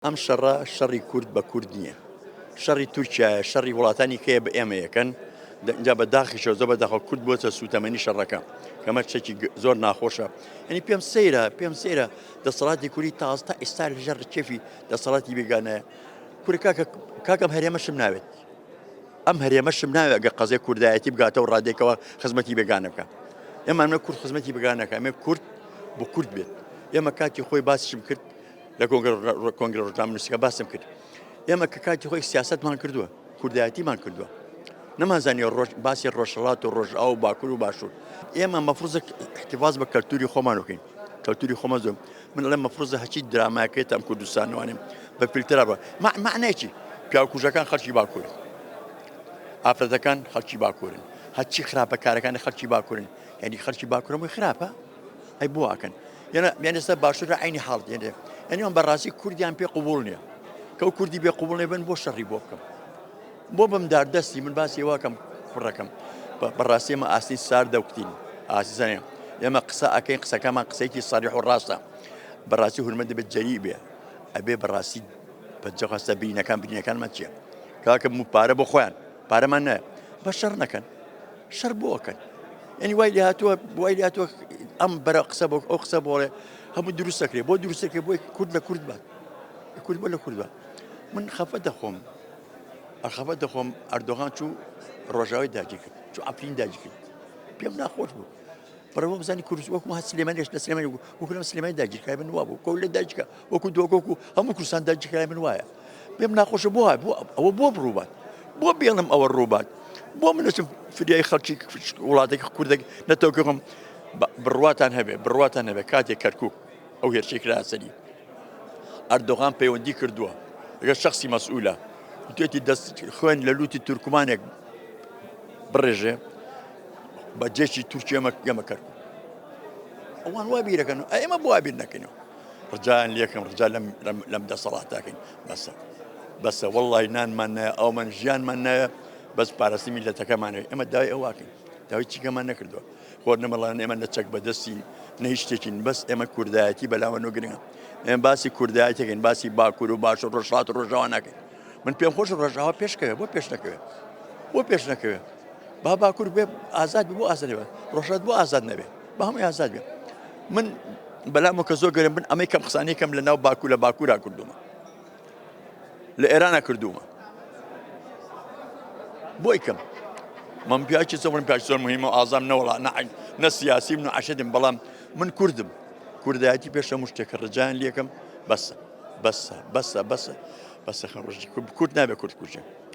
ئەم شەڕە شەڕی کورد بە کورد نییە، شەڕی تورکایە، شەڕی وڵاتانی کەیە بە ئێمە یەکەن اینجا بەداخیشەوە زۆر بەداخە کورد بۆتە سوتەمەنی شەڕەکە کەمە شتێکی زۆر ناخۆشە. ئەنی پێم سەیرە دەسەڵاتی کوردی تازە تا ئێستا لەژێر کێفی دەسەڵاتی بێگانەیە. کوردی کاکەم هەرێمەشم ناوێت، ئەم هەرێمەشم ناوێت ئەگە قەزەی کوردایەتی بگاتەوە ڕادێکەوە خزمەتی بێگانە بکە. ئێمە کورد خزمەتی بێگانەکە، ئەمێ کورد بۆ کورد بێت. ئێمە کاتی خۆی باسیشم کرد لە کۆنگرە ڕۆژنامە نووسیەکە باسم کرد. ئێمە کە کاتی خۆی سیاسەتمان کردووە، کوردایەتیمان کردووە. نەمازانی باسی ڕۆژهەڵات و ڕۆژئاو و باکوور و باشوور. ئێمە مەفروزە احتیفاز بە کەلتوری خۆمان بکەین. کەلتوری خۆمە زۆر من ئەڵێم مەفروزە هەچی دراماکێت ئەم کوردستانوانێ بە فیلترا بڕە. معنایکی پیاوکوژەکان خەڵکی باکوورن، ئافرەتەکان خەڵکی باکوورن، هەچی خراپەکارەکان خەڵکی باکوورن. یعنی خەڵکی باکوورەوەی خراپە ئەی بۆ ئاکەن. یعنی ئێستا باشوورە عینی حاڵ یعنی ئەم بەڕاستی کوردیان پێ قبوڵ نییە. کە ئەو کوردی بێ قبوڵ نەبن بۆ شەڕی بۆ بکەم. بۆ بم داردەستی من باسی واکەم کوڕەکەم بەڕاستی ئێمە ئاستی سار دەوکتین ئاسیزانێ ئێمە قسە ئەەکەین قسەکەمان قسەیەکی ساریح و ڕاستە. بەڕاستی هورمە دەبێت جەری بێ ئەبێ بەڕاستی بەجەخواستە برینەکانمان چییە؟ کاکەم و پارە بۆ خۆیان پارەمان نایە بە شەڕ نەکەن، شەڕ بۆ ئەکەن. ئەنی وای لێ هاتووە ئەم بەرە قسە بۆ ئەو قسە بۆڵێ هەموو دروست دەکرێت بۆ دروست دەکرێت بۆی کورد لە کورد بات، کورد بۆ لە کورد بات. من خەفە دەخۆم ئەردۆغان چوو ڕۆژاوی داگیر کرد، چوو ئەفرین داگیر کرد، پێم ناخۆش بوو. بەڕەوە بزانی کورد وەکو هات سلێمانیش لە سلێمانی وەکو لەم سلێمانی داگیرکاری من وا بوو، کەو لە داگیرکە وەکو دۆگۆکو هەموو کوردستان داگیرکاری من وایە. پێم ناخۆشە بۆ ئەوە بۆ بڕووبات، بۆ بێڵم ئەوە ڕووبات، بۆ منەچم فریای خەڵکی وڵاتێکی کوردێک نەتەوەکەم بڕواتان هەبێ کاتێک کەرکووک ئەو هێرشەی کرا سەری ئەردۆغان پەیوەندی کردووە لەگەڵ شەخسی مەسئولە توێتی دەست خوێن لە لوتی تورکمانێک بڕێژێ بە جێشی تورکی ئەمە کەرکوو. ئەوان وا بیرەکەن ئێمە بۆ بیر نەکەینەوە. ڕجایان لێکم ڕجا لەم دەسەڵاتاکەین بەسە وەڵڵی نانمان نایە ئەومان ژیانمان نایە بەس پاراستی میلەتەکەمانەوە. ئێمە داوای ئەوواکەین، داوای چیکەمان نەکردووە. خۆ نەمەڵان ئێمە نەچەک بەدەستی نە هیچ شتێکین، بەس ئێمە کوردایەتی بەلاوەنەوە گرنگە. ئێمە باسی کوردایەتێکین، باسی باکوور و باش و ڕۆژهەڵات و ڕۆژاوا ناکەین. من پێم خۆش ڕۆژاوا پێشکەوێ بۆ پێش نەکەوێ با باکوور بێ ئازاد بۆ ئازاد بێ، ڕۆژهەڵات بۆ ئازاد نەبێ، بە هەمووی ئازاد بێ. من بەلامەوە کە زۆر گەرم بن ئەمەی کەم قسانەیەکەم لە ناو باکوور لە باکوورا کردومە، لە ئێرانە کردومە بۆی کەم. من پیاکی زۆر پیاکی زۆر مهمە و ئازام نەوەڵا نە سیاسیم نە عەشەدیم، بەڵام من کوردم، کوردایەتی پێش هەموو شتێکە ڕجایان لێکم بەسە کورد نابێ کورد کوژێ.